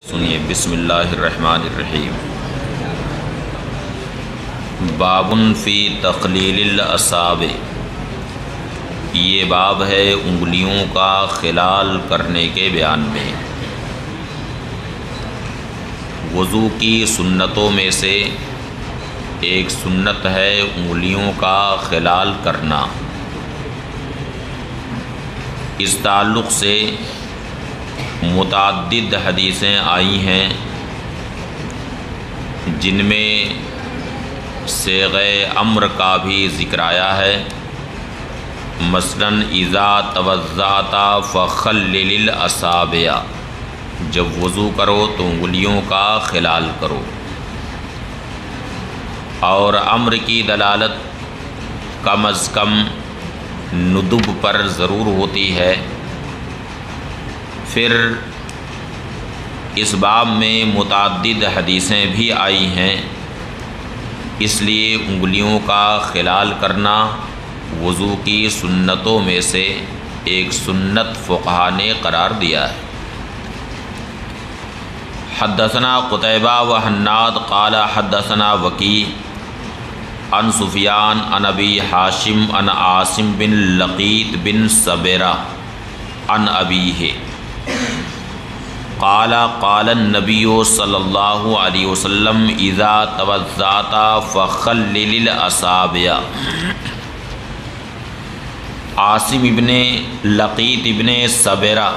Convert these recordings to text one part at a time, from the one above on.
سنیے بسم اللہ الرحمن الرحیم۔ بابٌ فی تخلیل الاصابع، یہ باب ہے انگلیوں کا خلال کرنے کے بیان میں۔ وضو کی سنتوں میں سے ایک سنت ہے انگلیوں کا خلال کرنا۔ اس تعلق سے متعدد حدیثیں آئی ہیں جن میں صیغہ امر کا بھی ذکر آیا ہے، مثلاً اذا توضأت فخلل الاصابع، جب وضو کرو تو انگلیوں کا خلال کرو، اور امر کی دلالت کم از کم ندب پر ضرور ہوتی ہے۔ پھر اس باب میں متعدد حدیثیں بھی آئی ہیں، اس لیے انگلیوں کا خلال کرنا وضو کی سنتوں میں سے ایک سنت فقہا نے قرار دیا ہے۔ حدثنا قتیبہ و حناد قال حدثنا وکیع عن سفیان عن ابی ہاشم عن عاصم بن لقیط بن صبرہ عن ابیہ قال قال النبی صلی اللہ علیہ وسلم اذا توضأت فخلل الاصابع۔ عاصم ابن لقیط ابن صبرہ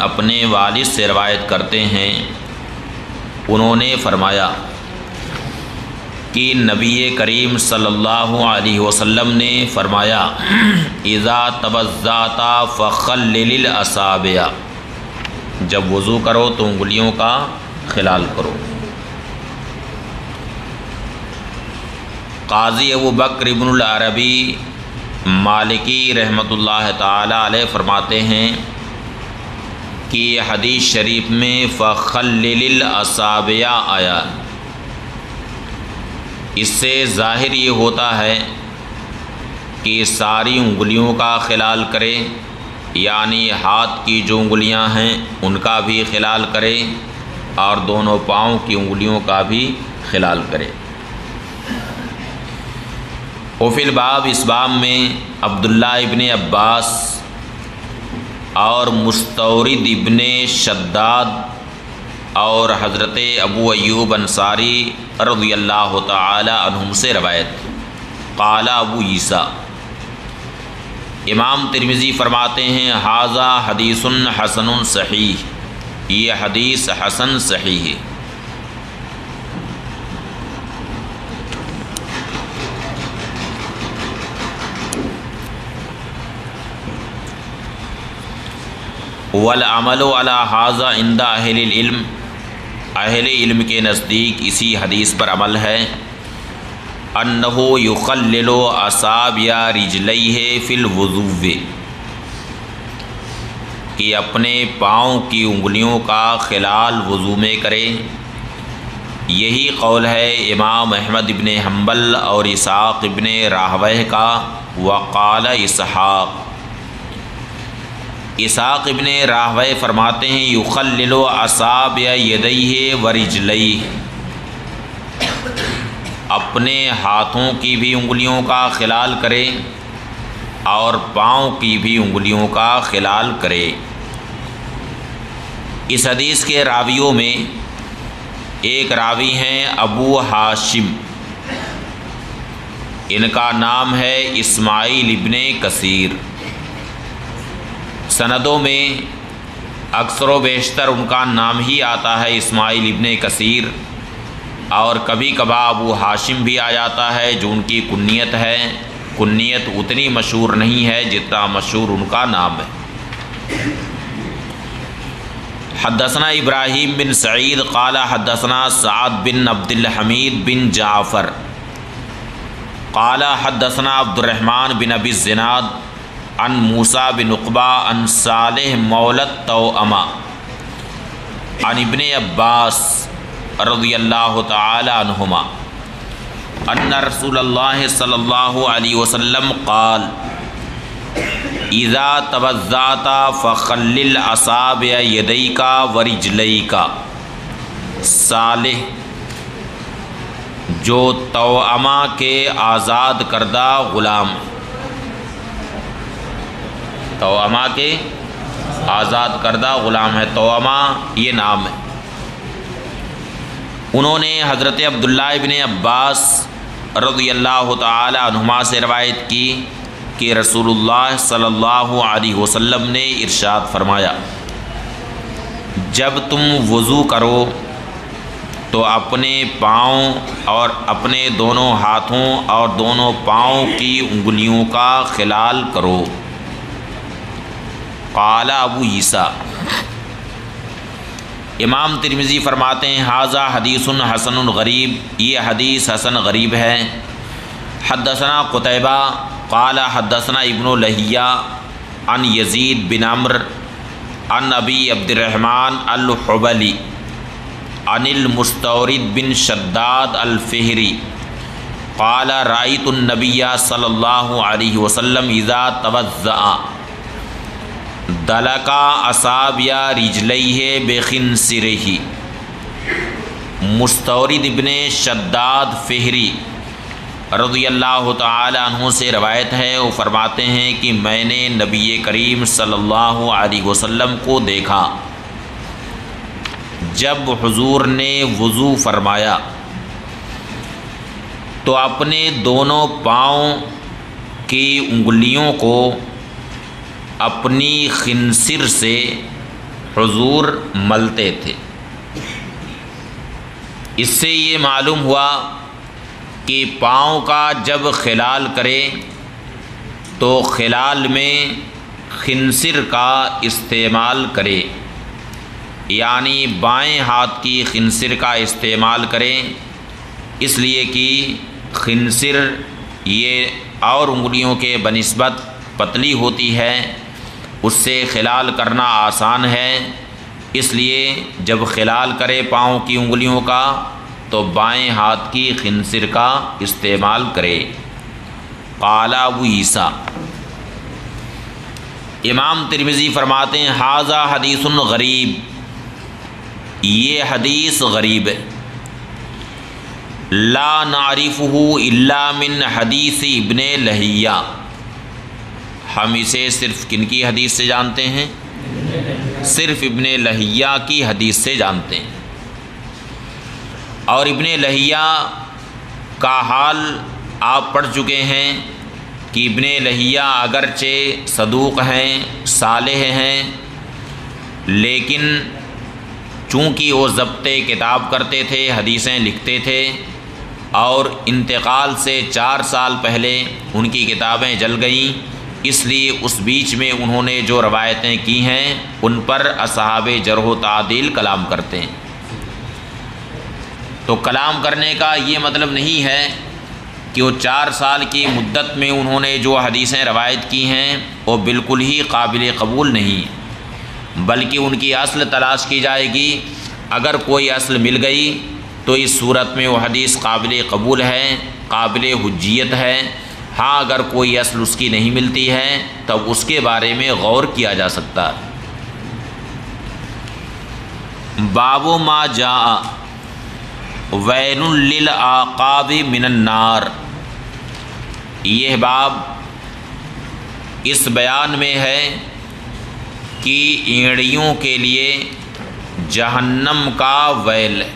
اپنے والد سے روایت کرتے ہیں، انہوں نے فرمایا کہ نبی کریم صلی اللہ علیہ وسلم نے فرمایا اذا توضأت فخلل الاصابع، جب وضو کرو تو انگلیوں کا خلال کرو۔ قاضی ابو بکر ابن العربی مالکی رحمۃ اللہ تعالی علیہ فرماتے ہیں کہ یہ حدیث شریف میں فخلل الاصابع آیا، اس سے ظاہر یہ ہوتا ہے کہ ساری انگلیوں کا خلال کرے، یعنی ہاتھ کی جو انگلیاں ہیں ان کا بھی خلال کرے اور دونوں پاؤں کی انگلیوں کا بھی خلال کرے۔ وفی الباب، اس باب میں عبداللہ ابن عباس اور مستورد ابن شداد اور حضرت ابو ایوب انصاری رضی اللہ تعالی عنہم سے روایت۔ قال ابو عیسیٰ، امام ترمذی فرماتے ہیں ھذا حدیث حسن صحیح، یہ حدیث حسن صحیح ہے۔ والعمل علی ھذا عند اہل العلم، اہل علم کے نزدیک اسی حدیث پر عمل ہے۔ انہ یخلل اصابع رجلیہ فی الوضوء، کہ اپنے پاؤں کی انگلیوں کا خلال وضو میں کرے۔ یہی قول ہے امام احمد ابن حنبل اور اسحاق ابن راہویہ کا۔ وقال اسحاق ابن راہویہ فرماتے ہیں یخلل اصابع یدیہ ورجلیہ، اپنے ہاتھوں کی بھی انگلیوں کا خلال کرے اور پاؤں کی بھی انگلیوں کا خلال کرے۔ اس حدیث کے راویوں میں ایک راوی ہیں ابو ہاشم، ان کا نام ہے اسماعیل ابن کثیر۔ سندوں میں اکثر و بیشتر ان کا نام ہی آتا ہے اسماعیل ابن کثیر، اور کبھی کبھار ابو ہاشم بھی آ جاتا ہے جو ان کی کنیت ہے۔ کنیت اتنی مشہور نہیں ہے جتنا مشہور ان کا نام ہے۔ حدثنا ابراہیم بن سعید قال حدثنا سعد بن عبد الحمید بن جعفر قال حدثنا عبد الرحمن بن ابی الزناد عن موسیٰ بن عقبہ عن صالح مولى التوأمہ عن ابن عباس رضی اللہ تعالی عنہما ان رسول اللہ صلی اللہ علیہ وسلم قال اذا توضأت فخلل اصابع یدیک ورجلیک، صالح جو توأمہ کے آزاد کردہ غلام، توأمہ کے آزاد کردہ غلام ہے، توأمہ یہ نام ہے۔ انہوں نے حضرت عبداللہ ابن عباس رضی اللہ تعالی عنہما سے روایت کی کہ رسول اللہ صلی اللہ علیہ وسلم نے ارشاد فرمایا، جب تم وضو کرو تو اپنے پاؤں اور اپنے دونوں ہاتھوں اور دونوں پاؤں کی انگلیوں کا خلال کرو۔ قال ابو عیسیٰ، امام ترمذی فرماتے ہیں ھذا حدیث حسن غریب، یہ حدیث حسن غریب ہے۔ حدثنا قتیبہ قال حدثنا ابن لہیہ عن یزید بن عمرو عن ابی عبد الرحمن الحبلی عن المستورد بن شداد الفہری قال رأیت النبی صلی اللہ علیہ وسلم اذا توضأ دلک اصابع رجلیہ بخنصرہ۔ مستورد ابن شداد فہری رضی اللہ تعالی عنہ سے روایت ہے، وہ فرماتے ہیں کہ میں نے نبی کریم صلی اللہ علیہ وسلم کو دیکھا جب حضور نے وضو فرمایا تو اپنے دونوں پاؤں کی انگلیوں کو اپنی خنصر سے حضور ملتے تھے۔ اس سے یہ معلوم ہوا کہ پاؤں کا جب خلال کرے تو خلال میں خنصر کا استعمال کرے، یعنی بائیں ہاتھ کی خنصر کا استعمال کرے، اس لیے کہ خنصر یہ اور انگلیوں کے بنسبت پتلی ہوتی ہے، اس سے خلال کرنا آسان ہے، اس لیے جب خلال کرے پاؤں کی انگلیوں کا تو بائیں ہاتھ کی خنصر کا استعمال کرے۔ قال ابو عیسیٰ، امام ترمذی فرماتے ہیں ھذا حدیث غریب، یہ حدیث غریب ہے، لا نعرفہ الا من حدیث ابن لہیہ، ہم اسے صرف کن کی حدیث سے جانتے ہیں؟ صرف ابن لہیہ کی حدیث سے جانتے ہیں۔ اور ابن لہیہ کا حال آپ پڑھ چکے ہیں کہ ابن لہیہ اگرچہ صدوق ہیں، صالح ہیں، لیکن چونکہ وہ ضبط کتاب کرتے تھے، حدیثیں لکھتے تھے، اور انتقال سے 4 سال پہلے ان کی کتابیں جل گئیں، اس لیے اس بیچ میں انہوں نے جو روایتیں کی ہیں ان پر اصحاب جرح و تعدیل کلام کرتے ہیں۔ تو کلام کرنے کا یہ مطلب نہیں ہے کہ وہ 4 سال کی مدت میں انہوں نے جو حدیثیں روایت کی ہیں وہ بالکل ہی قابل قبول نہیں، بلکہ ان کی اصل تلاش کی جائے گی۔ اگر کوئی اصل مل گئی تو اس صورت میں وہ حدیث قابل قبول ہے، قابل حجیت ہے۔ ہاں اگر کوئی اصل اس کی نہیں ملتی ہے تب اس کے بارے میں غور کیا جا سکتا ہے۔ باب ما جاء ویل للعقاب من النار، یہ باب اس بیان میں ہے کہ اینڑیوں کے لیے جہنم کا ویل ہے۔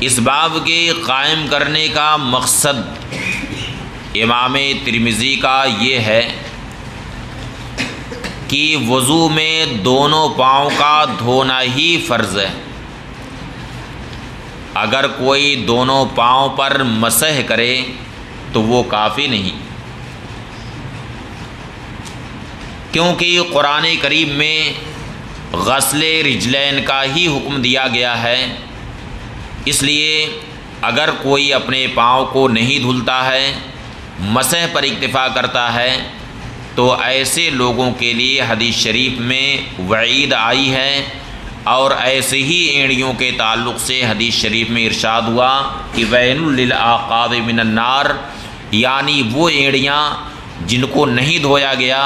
اس باب کے قائم کرنے کا مقصد امام ترمذی کا یہ ہے کہ وضو میں دونوں پاؤں کا دھونا ہی فرض ہے۔ اگر کوئی دونوں پاؤں پر مسح کرے تو وہ کافی نہیں، کیونکہ قرآن کریم میں غسل رجلین کا ہی حکم دیا گیا ہے۔ اس لیے اگر کوئی اپنے پاؤں کو نہیں دھلتا ہے، مسح پر اکتفا کرتا ہے، تو ایسے لوگوں کے لیے حدیث شریف میں وعید آئی ہے، اور ایسے ہی اینڑیوں کے تعلق سے حدیث شریف میں ارشاد ہوا کہ ویل للعقاب من النار، یعنی وہ اینڑیاں جن کو نہیں دھویا گیا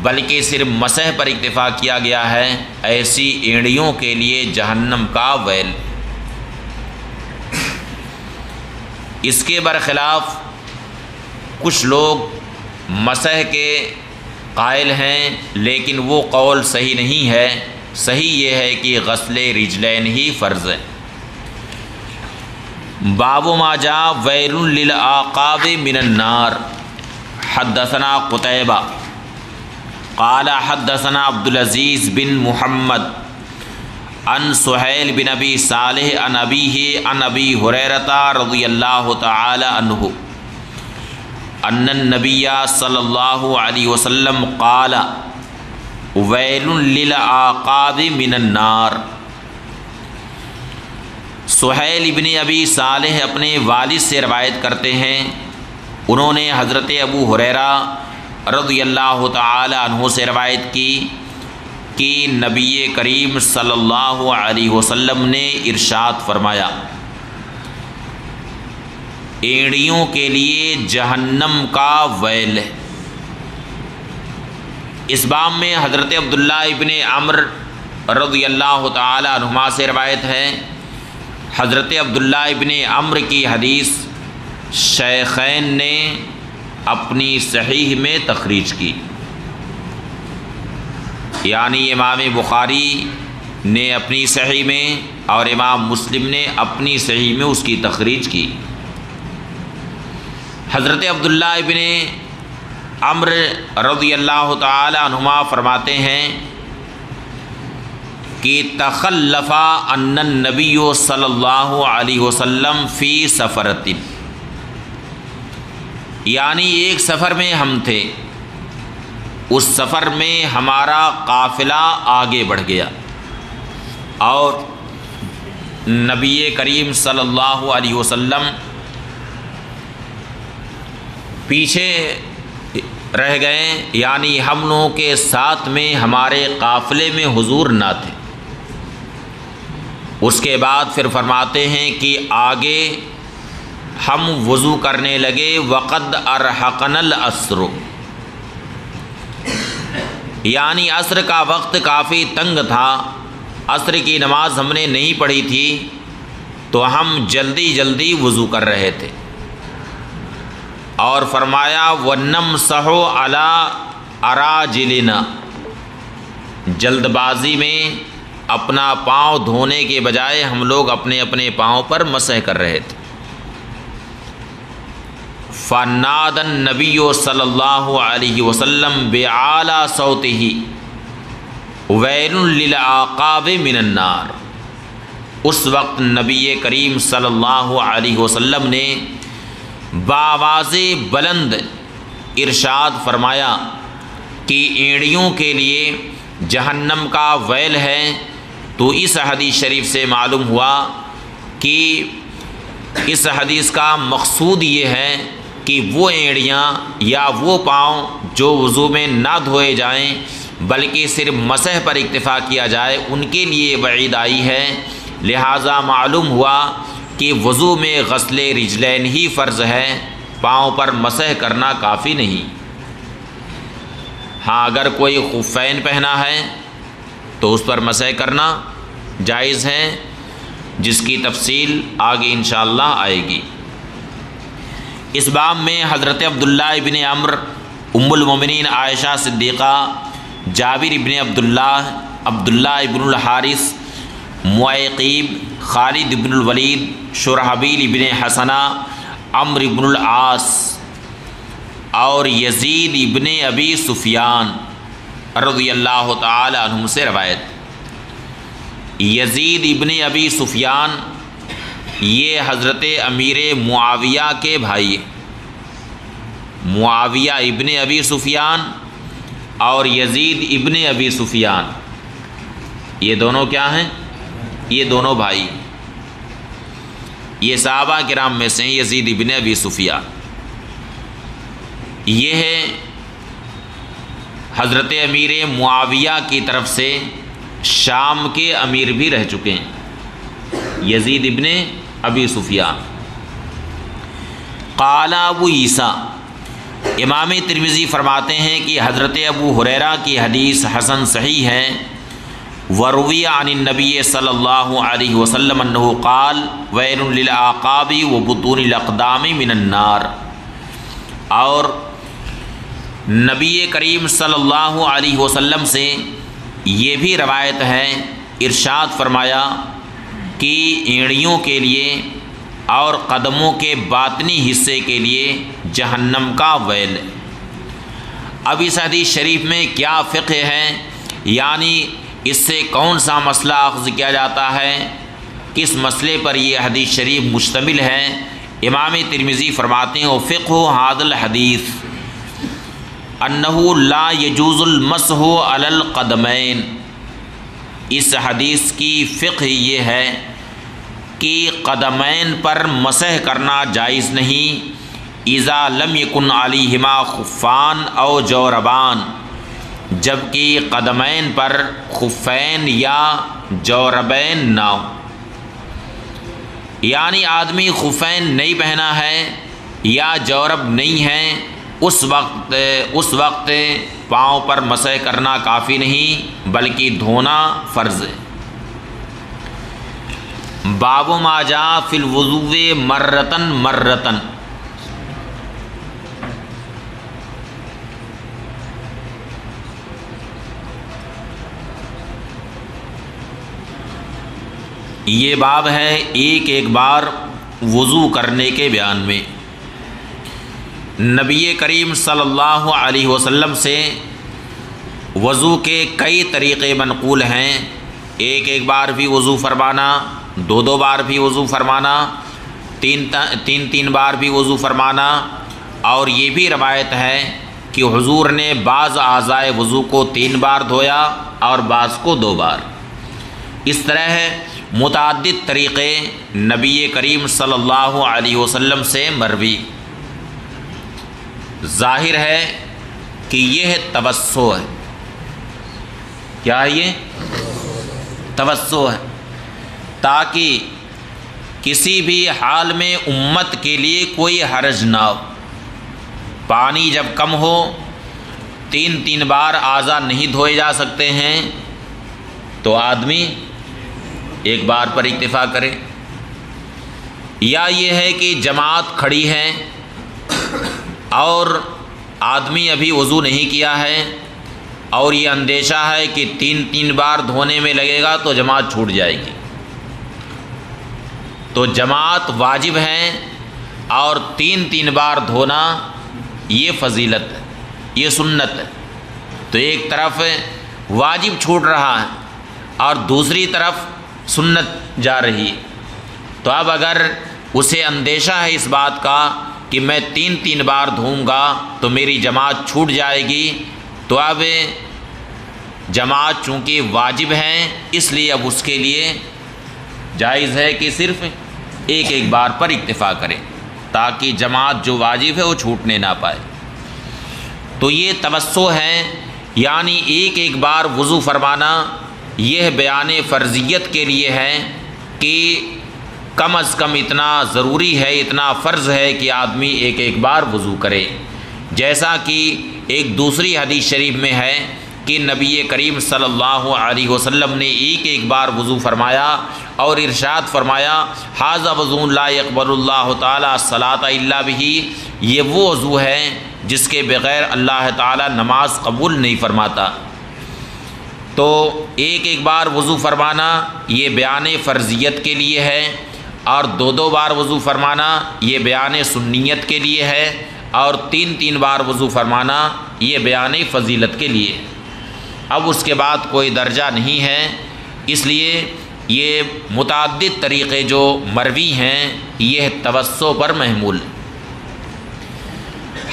بلکہ صرف مسح پر اکتفا کیا گیا ہے، ایسی اینڑیوں کے لیے جہنم کا ویل۔ اس کے برخلاف کچھ لوگ مسح کے قائل ہیں، لیکن وہ قول صحیح نہیں ہے۔ صحیح یہ ہے کہ غسل رجلین ہی فرض ہے۔ باب ما جاء ویل للعقاب من النار۔ حدثنا قتیبہ قال حدثنا عبد العزیز بن محمد عن سہیل بن ابی صالح عن ابیہ عن ابی ہریرہ رضی اللہ تعالی عنہ ان النبی صلی اللہ علیہ وسلم قال ویل للعقاب من النار۔ سہیل ابن ابی صالح اپنے والد سے روایت کرتے ہیں، انہوں نے حضرت ابو ہریرہ رضی اللہ تعالی عنہ سے روایت کی کہ نبی کریم صلی اللہ علیہ وسلم نے ارشاد فرمایا، اینڑیوں کے لیے جہنم کا ویل ہے۔ اس باب میں حضرت عبداللہ ابن عمرو رضی اللہ تعالی عنہما سے روایت ہے۔ حضرت عبداللہ ابن عمرو کی حدیث شیخین نے اپنی صحیح میں تخریج کی، یعنی امام بخاری نے اپنی صحیح میں اور امام مسلم نے اپنی صحیح میں اس کی تخریج کی۔ حضرت عبداللہ ابن عمرو رضی اللہ تعالی عنہما فرماتے ہیں کہ تخلف ان النبی صلی اللہ علیہ وسلم فی سفرۃ، یعنی ایک سفر میں ہم تھے، اس سفر میں ہمارا قافلہ آگے بڑھ گیا اور نبی کریم صلی اللہ علیہ وسلم پیچھے رہ گئے، یعنی ہم لوگوں کے ساتھ میں ہمارے قافلے میں حضور نہ تھے۔ اس کے بعد پھر فرماتے ہیں کہ آگے ہم وضو کرنے لگے، وقد ارحقنا العصر، یعنی عصر کا وقت کافی تنگ تھا، عصر کی نماز ہم نے نہیں پڑھی تھی، تو ہم جلدی جلدی وضو کر رہے تھے۔ اور فرمایا وَنَمْسَحُ عَلَىٰ أَرَاجِلِنَا، جلد بازی میں اپنا پاؤں دھونے کے بجائے ہم لوگ اپنے اپنے پاؤں پر مسح کر رہے تھے۔ فَنَادَ النَّبِيُّ صلی اللہ علیہ وسلم بِأَعْلَىٰ صَوْتِهِ وَيْلٌ لِلْعَقَابِ مِنَ النَّارِ، اس وقت نبی کریم صلی اللہ علیہ وسلم نے بآواز بلند ارشاد فرمایا کہ اینڑیوں کے لیے جہنم کا ویل ہے۔ تو اس حدیث شریف سے معلوم ہوا کہ اس حدیث کا مقصود یہ ہے کہ وہ اینڑیاں یا وہ پاؤں جو وضو میں نہ دھوئے جائیں بلکہ صرف مسح پر اکتفا کیا جائے، ان کے لیے وعید آئی ہے۔ لہٰذا معلوم ہوا کہ وضو میں غسل رجلین ہی فرض ہے، پاؤں پر مسح کرنا کافی نہیں۔ ہاں اگر کوئی خفین پہنا ہے تو اس پر مسح کرنا جائز ہے، جس کی تفصیل آگے انشاءاللہ آئے گی۔ اس باب میں حضرت عبداللہ ابن عمرو، ام المومنین عائشہ صدیقہ، جابر ابن عبداللہ ابن الحارث، معیقیب، خالد ابن الولید، شرحبیل ابن حسنہ، عمرو ابن العاص اور یزید ابن ابی سفیان رضی اللہ تعالی عنہم سے روایت۔ یزید ابن ابی سفیان یہ حضرت امیر معاویہ کے بھائی، معاویہ ابن ابی سفیان اور یزید ابن ابی سفیان، یہ دونوں کیا ہیں؟ یہ دونوں بھائی، یہ صحابہ کرام میں سے ہیں۔ یزید ابن ابی سفیان یہ ہے حضرت امیر معاویہ کی طرف سے شام کے امیر بھی رہ چکے ہیں، یزید ابن ابی سفیان۔ قال ابو عیسیٰ امام ترمذی فرماتے ہیں کہ حضرت ابو ہریرہ کی حدیث حسن صحیح ہے۔ وروی عن النبی صلی اللہ علیہ وسلم انہ قال ویل للعقاب وبطون الاقدام من النار، اور نبی کریم صلی اللہ علیہ وسلم سے یہ بھی روایت ہے، ارشاد فرمایا کہ اینڑیوں کے لیے اور قدموں کے باطنی حصے کے لیے جہنم کا ویل۔ اب اس حدیث شریف میں کیا فقہ ہے، یعنی اس سے کون سا مسئلہ اخذ کیا جاتا ہے، کس مسئلے پر یہ حدیث شریف مشتمل ہے؟ امام ترمذی فرماتے ہیں فقہ ھذا الحدیث انہ لا یجوز المسح علی القدمین، اس حدیث کی فقہ یہ ہے کہ قدمین پر مسح کرنا جائز نہیں، اذا لم یکن علیہما خفان او جوربان، جبکہ قدمین پر خفین یا جوربین نہ ہو، یعنی آدمی خفین نہیں پہنا ہے یا جورب نہیں ہے، اس وقت پاؤں پر مسح کرنا کافی نہیں بلکہ دھونا فرض ہے۔ باب ما جاء فی الوضوء مرتن مرتن، یہ باب ہے ایک ایک بار وضو کرنے کے بیان میں۔ نبی کریم صلی اللہ علیہ وسلم سے وضو کے کئی طریقے منقول ہیں، ایک ایک بار بھی وضو فرمانا، دو دو بار بھی وضو فرمانا، تین بار بھی وضو فرمانا، اور یہ بھی روایت ہے کہ حضور نے بعض اعضائے وضو کو 3 بار دھویا اور بعض کو 2 بار۔ اس طرح متعدد طریقے نبی کریم صلی اللہ علیہ وسلم سے مروی۔ ظاہر ہے کہ یہ توسع ہے، کیا ہے یہ؟ توسع ہے، تاکہ کسی بھی حال میں امت کے لیے کوئی حرج نہ ہو۔ پانی جب کم ہو 3 بار اعضاء نہیں دھوئے جا سکتے ہیں تو آدمی ایک بار پر اکتفا کرے، یا یہ ہے کہ جماعت کھڑی ہے اور آدمی ابھی وضو نہیں کیا ہے اور یہ اندیشہ ہے کہ 3 بار دھونے میں لگے گا تو جماعت چھوٹ جائے گی، تو جماعت واجب ہے اور 3 بار دھونا یہ فضیلت ہے، یہ سنت ہے۔ تو ایک طرف واجب چھوٹ رہا ہے اور دوسری طرف سنت جا رہی ہے، تو اب اگر اسے اندیشہ ہے اس بات کا کہ میں 3 بار دھوؤں گا تو میری جماعت چھوٹ جائے گی، تو اب جماعت چونکہ واجب ہے اس لیے اب اس کے لیے جائز ہے کہ صرف ایک بار پر اکتفا کرے تاکہ جماعت جو واجب ہے وہ چھوٹنے نہ پائے۔ تو یہ توسع ہے، یعنی ایک بار وضو فرمانا یہ بیان فرضیت کے لیے ہے کہ کم از کم اتنا ضروری ہے، اتنا فرض ہے کہ آدمی ایک بار وضو کرے، جیسا کہ ایک دوسری حدیث شریف میں ہے کہ نبی کریم صلی اللہ علیہ وسلم نے ایک بار وضو فرمایا اور ارشاد فرمایا ھذا وضو لا يقبل اللہ تعالی الصلاۃ الا بہ، یہ وہ وضو ہے جس کے بغیر اللہ تعالی نماز قبول نہیں فرماتا۔ تو ایک بار وضو فرمانا یہ بیان فرضیت کے لیے ہے، اور 2 بار وضو فرمانا یہ بیان سنیت کے لیے ہے، اور 3 بار وضو فرمانا یہ بیان فضیلت کے لیے۔ اب اس کے بعد کوئی درجہ نہیں ہے، اس لیے یہ متعدد طریقے جو مروی ہیں یہ توسع پر محمول۔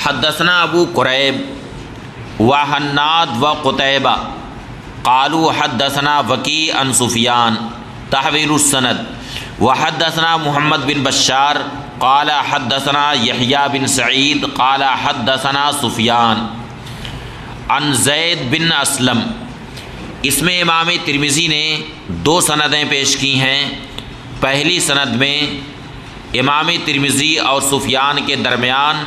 حدثنا ابو قریب و حناد و قتیبہ قالوا حدثنا وکیع عن سفیان تحویل السند وحدثنا محمد بن بشار قال حدثنا یحییٰ بن سعید قال حدثنا سفیان عن زید بن اسلم۔ اس میں امام ترمذی نے 2 سندیں پیش کی ہیں۔ پہلی سند میں امام ترمذی اور سفیان کے درمیان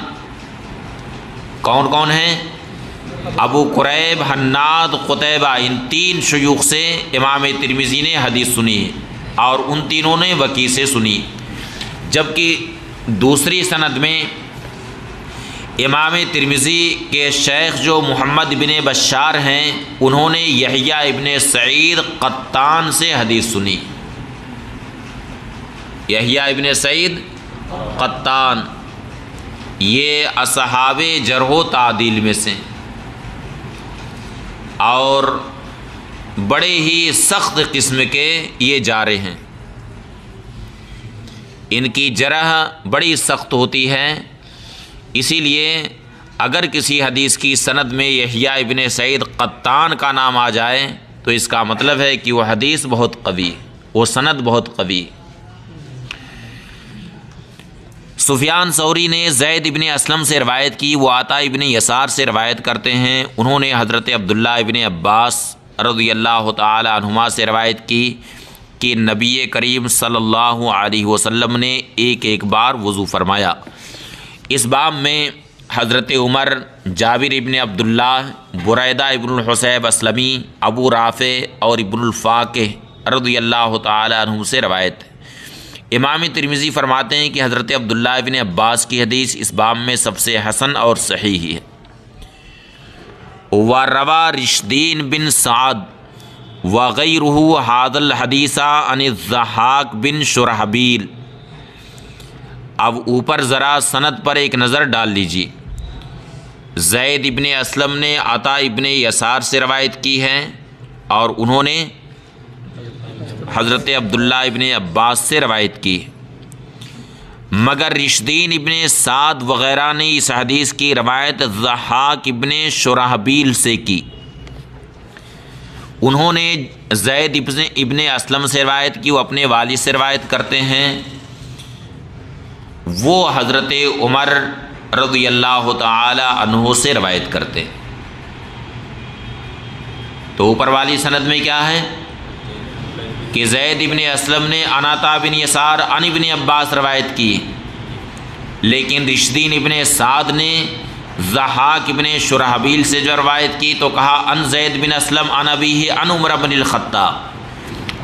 کون کون ہیں؟ ابو قریب، حناد، قتیبہ، ان 3 شیوخ سے امام ترمذی نے حدیث سنی ہے اور ان تینوں نے وکیع سے سنی، جبکہ دوسری سند میں امام ترمذی کے شیخ جو محمد بن بشار ہیں انہوں نے یحییٰ ابن سعید قطان سے حدیث سنی۔ یحییٰ ابن سعید قطان یہ اصحاب جرح و تعدیل میں سے اور بڑے ہی سخت قسم کے یہ جارح ہیں، ان کی جرح بڑی سخت ہوتی ہے، اسی لیے اگر کسی حدیث کی سند میں یحییٰ ابن سعید قطان کا نام آ جائے تو اس کا مطلب ہے کہ وہ حدیث بہت قوی، وہ سند بہت قوی۔ سفیان ثوری نے زید ابن اسلم سے روایت کی، وہ عطا ابن یسار سے روایت کرتے ہیں، انہوں نے حضرت عبداللہ ابن عباس رضی اللہ تعالی عنہما سے روایت کی کہ نبی کریم صلی اللہ علیہ وسلم نے ایک بار وضو فرمایا۔ اس باب میں حضرت عمر، جابر ابن عبداللہ، بریدہ ابن الحصیب اسلمی، ابو رافع اور ابن الفاقہ رضی اللہ تعالی عنہم سے روایت ہے۔ امام ترمذی فرماتے ہیں کہ حضرت عبداللہ ابن عباس کی حدیث اس باب میں سب سے حسن اور صحیح ہے۔ وَرَوَى رشدین بن سعد وَغَيْرُهُ هَذَا الْحَدِيثَ عَنِ الضَّحَّاكِ بن شُرَحْبِيل۔ اب اوپر ذرا سند پر ایک نظر ڈال لیجیے۔ زید ابن اسلم نے عطا ابن یسار سے روایت کی ہے اور انہوں نے حضرت عبداللہ ابن عباس سے روایت کی، مگر رشدین ابن سعد وغیرہ نے اس حدیث کی روایت ضحاک ابن شرحبیل سے کی۔ انہوں نے زید ابن اسلم سے روایت کی، وہ اپنے والد سے روایت کرتے ہیں، وہ حضرت عمر رضی اللہ تعالی عنہ سے روایت کرتے۔ تو اوپر والی سند میں کیا ہے کہ زید ابن اسلم نے عن عطا بن یسار عن ابن عباس روایت کی، لیکن رشدین ابن سعد نے ضحاک ابن شرحبیل سے جو روایت کی تو کہا ان زید بن اسلم عن ابیہ عن عمر بن الخطاب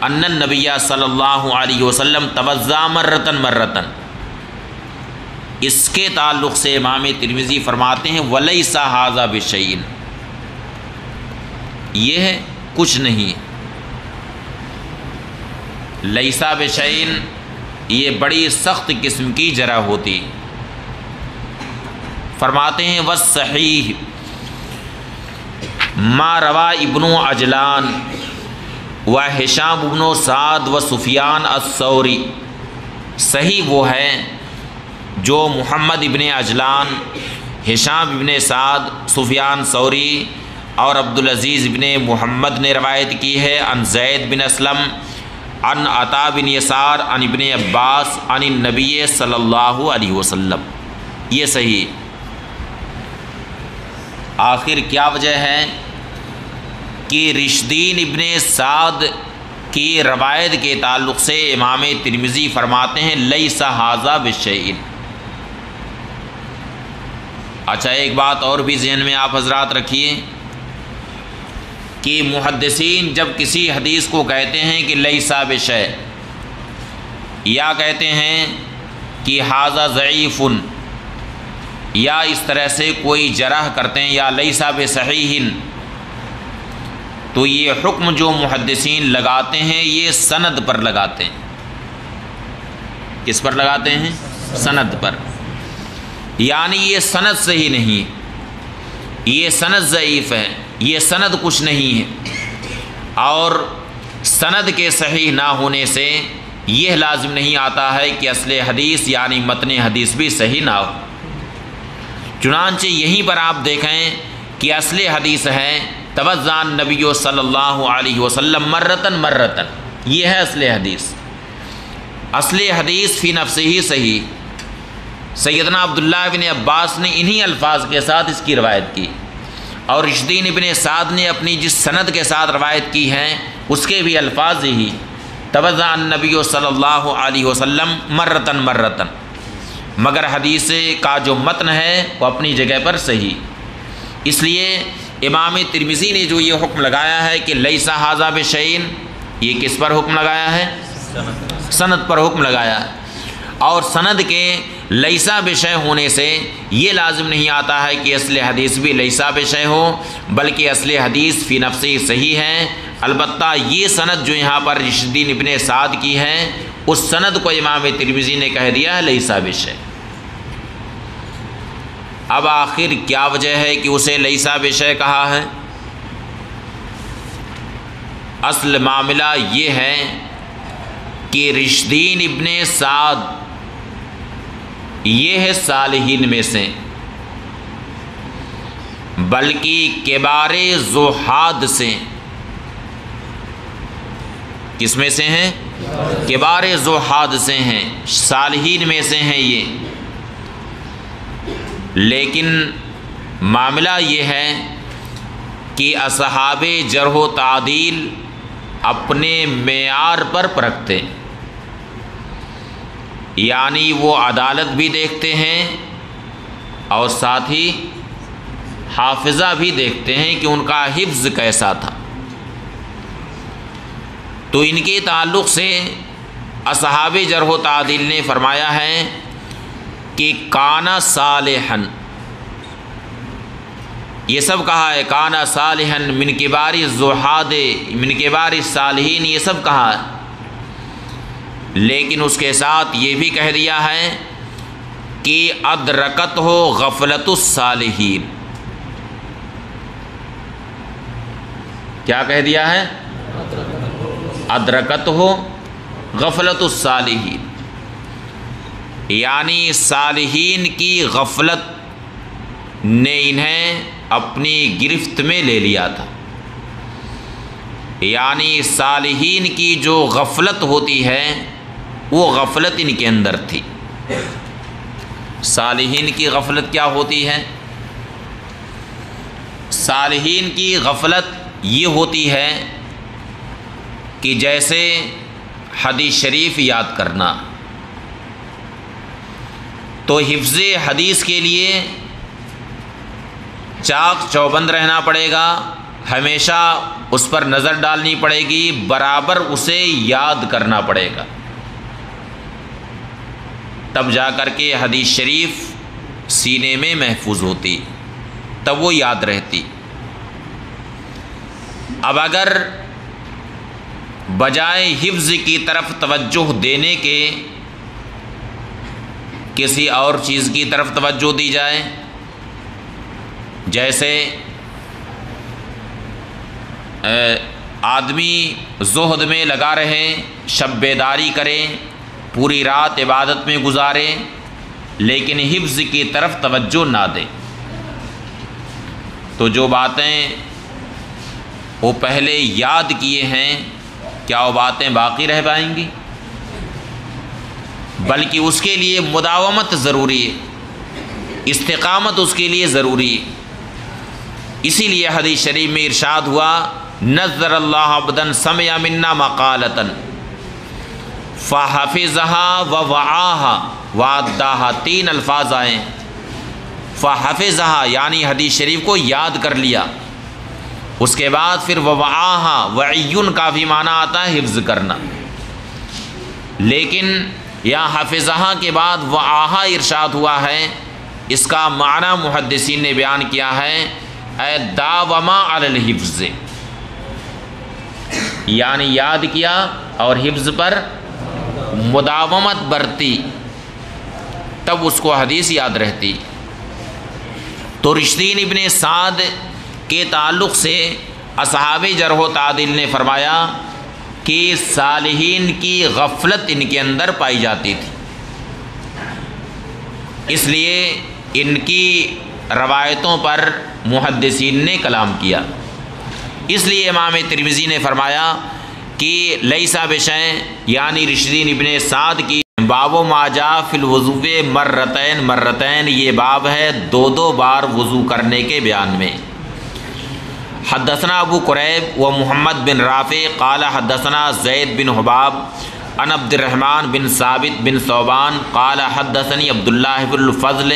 ان النبی صلی اللہ علیہ وسلم توضا مرتن۔ اس کے تعلق سے امام ترمذی فرماتے ہیں ولیس ھذا بشیء، یہ کچھ نہیں، لیسا بشیء یہ بڑی سخت قسم کی جرح ہوتی۔ فرماتے ہیں والصحیح ما روى ابن عجلان وہشام ابن سعد وسفیان الثوری، صحیح وہ ہے جو محمد ابن عجلان، ہشام ابن سعد، سفیان ثوری اور عبدالعزیز ابن محمد نے روایت کی ہے عن زید بن اسلم عن عطا بن یسار عن ابن عباس عن النبی صلی اللہ علیہ وسلم، یہ صحیح۔ آخر کیا وجہ ہے کہ رشدین ابن سعد کی روایت کے تعلق سے امام ترمذی فرماتے ہیں لیس ھذا بشیء۔ اچھا ایک بات اور بھی ذہن میں آپ حضرات رکھیے کہ محدثین جب کسی حدیث کو کہتے ہیں کہ لیسا بشیء، یا کہتے ہیں کہ ھذا ضعیف، یا اس طرح سے کوئی جرح کرتے ہیں یا لیسا بصحیح، تو یہ حکم جو محدثین لگاتے ہیں یہ سند پر لگاتے ہیں۔ کس پر لگاتے ہیں؟ سند پر، یعنی یہ سند صحیح نہیں، یہ سند ضعیف ہے، یہ سند کچھ نہیں ہے، اور سند کے صحیح نہ ہونے سے یہ لازم نہیں آتا ہے کہ اصل حدیث یعنی متن حدیث بھی صحیح نہ ہو۔ چنانچہ یہیں پر آپ دیکھیں کہ اصل حدیث ہے توضا النبی صلی اللہ علیہ وسلم مرتن، یہ ہے اصل حدیث۔ اصل حدیث فی نفسہ ہی صحیح۔ سیدنا عبداللہ بن عباس نے انہی الفاظ کے ساتھ اس کی روایت کی، اور رشدین ابن سعد نے اپنی جس سند کے ساتھ روایت کی ہے اس کے بھی الفاظ ہی توضا النبی صلی اللہ علیہ وسلم مرتن، مگر حدیث کا جو متن ہے وہ اپنی جگہ پر صحیح۔ اس لیے امام ترمذی نے جو یہ حکم لگایا ہے کہ لیس ھذا بشیء، یہ کس پر حکم لگایا ہے؟ سند پر حکم لگایا ہے۔ اور سند کے لیسا بشیء ہونے سے یہ لازم نہیں آتا ہے کہ اصل حدیث بھی لیسا بشیء ہو، بلکہ اصل حدیث فی نفسی صحیح ہے۔ البتہ یہ سند جو یہاں پر رشد الدین ابن سعد کی ہے، اس سند کو امام ترمذی نے کہہ دیا ہے لیسا بشیء۔ اب آخر کیا وجہ ہے کہ اسے لیسا بشیء کہا ہے؟ اصل معاملہ یہ ہے کہ رشد الدین ابن سعد یہ ہے صالحین میں سے، بلکہ کبار زہاد سے۔ کس میں سے ہیں؟ کبار زہاد سے ہیں، صالحین میں سے ہیں یہ۔ لیکن معاملہ یہ ہے کہ اصحاب جرح و تعدیل اپنے معیار پر پرکھتے، یعنی وہ عدالت بھی دیکھتے ہیں اور ساتھ ہی حافظہ بھی دیکھتے ہیں کہ ان کا حفظ کیسا تھا۔ تو ان کے تعلق سے اصحاب جرح و تعدیل نے فرمایا ہے کہ کانا صالحن، یہ سب کہا ہے، کانا صالحن من کبار الزہاد من کبار الصالحین، یہ سب کہا ہے، لیکن اس کے ساتھ یہ بھی کہہ دیا ہے کہ ادرکت ہو غفلت الصالحین۔ کیا کہہ دیا ہے؟ ادرکت ہو غفلت الصالحین، یعنی صالحین کی غفلت نے انہیں اپنی گرفت میں لے لیا تھا، یعنی صالحین کی جو غفلت ہوتی ہے وہ غفلت ان کے اندر تھی۔ صالحین کی غفلت کیا ہوتی ہے؟ صالحین کی غفلت یہ ہوتی ہے کہ جیسے حدیث شریف یاد کرنا، تو حفظ حدیث کے لیے چاق چوبند رہنا پڑے گا، ہمیشہ اس پر نظر ڈالنی پڑے گی، برابر اسے یاد کرنا پڑے گا، تب جا کر کے حدیث شریف سینے میں محفوظ ہوتی، تب وہ یاد رہتی۔ اب اگر بجائے حفظ کی طرف توجہ دینے کے کسی اور چیز کی طرف توجہ دی جائے، جیسے آدمی زہد میں لگا رہے، شب بیداری کرے، پوری رات عبادت میں گزارے، لیکن حفظ کی طرف توجہ نہ دے، تو جو باتیں وہ پہلے یاد کیے ہیں کیا وہ باتیں باقی رہ پائیں گی؟ بلکہ اس کے لیے مداومت ضروری ہے، استقامت اس کے لیے ضروری ہے۔ اسی لیے حدیث شریف میں ارشاد ہوا، نذر اللہ عبدا سمع منا مقالۃ فحفظها ووعاها واداها، 3 الفاظ آئے، فحفظها یعنی حدیث شریف کو یاد کر لیا، اس کے بعد پھر ووعاها، وعیٌ کا بھی معنی آتا ہے حفظ کرنا، لیکن یہاں حفظها کے بعد وعاها ارشاد ہوا ہے، اس کا معنی محدثین نے بیان کیا ہے اے داوما علی الحفظ، یعنی یاد کیا اور حفظ پر مداومت برتی، تب اس کو حدیث یاد رہتی۔ تو رشد الدین ابن سعد کے تعلق سے اصحاب جرح و تعدیل نے فرمایا کہ صالحین کی غفلت ان کے اندر پائی جاتی تھی، اس لیے ان کی روایتوں پر محدثین نے کلام کیا۔ اس لیے امام ترمذی نے فرمایا کہ لیسا بشیء یعنی رشد الدین ابن سعد کی باب ما جاء فی الوضوء مرتین مرتین، یہ باب ہے 2 بار وضو کرنے کے بیان میں۔ حدثنا ابو قریب و محمد بن رافع قال حدثنا زید بن حباب عن عبد الرحمن بن ثابت بن ثوبان قال حدثني عبد الله بن الفضل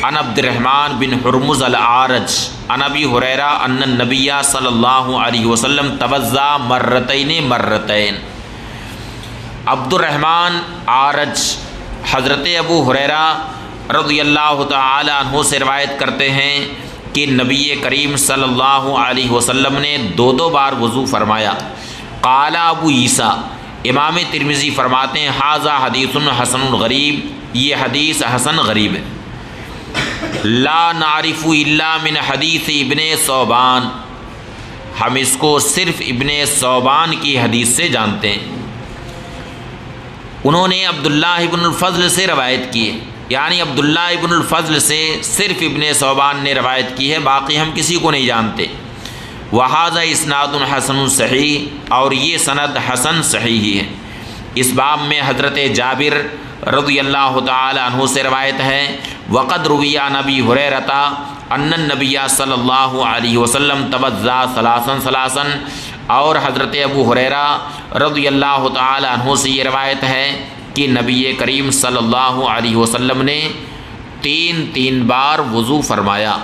عن عبد الرحمن بن حرمز العارج عن ابی ہریرہ ان النبی صلی اللہ علیہ وسلم توضا مرتین عبد الرحمن عارج حضرت ابو ہریرہ رضی اللہ تعالی عنہ سے روایت کرتے ہیں کہ نبی کریم صلی اللہ علیہ وسلم نے دو بار وضو فرمایا۔ قال ابو عیسیٰ، امام ترمذی فرماتے ہیں ھذا حدیث حسن غریب، یہ حدیث حسن غریب ہے۔ لا نعرف الا من حدیث ابن ثوبان، ہم اس کو صرف ابن ثوبان کی حدیث سے جانتے ہیں۔ انہوں نے عبداللہ ابن الفضل سے روایت کی ہے، یعنی عبداللہ ابن الفضل سے صرف ابن ثوبان نے روایت کی ہے، باقی ہم کسی کو نہیں جانتے۔ وہذا اسناد حسن صحیح، اور یہ سند حسن صحیح ہی ہے۔ اس باب میں حضرت جابر رضی اللہ تعالی عنہ سے روایت ہے وقد روی عن ابی ہریرہ ان النبی صلی اللہ علیہ وسلم توضا ثلاثا، اور حضرت ابو ہریرہ رضی اللہ تعالی عنہ سے یہ روایت ہے کہ نبی کریم صلی اللہ علیہ وسلم نے تین بار وضو فرمایا۔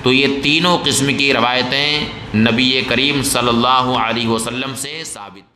تو یہ تینوں قسم کی روایتیں نبی کریم صلی اللہ علیہ وسلم سے ثابت۔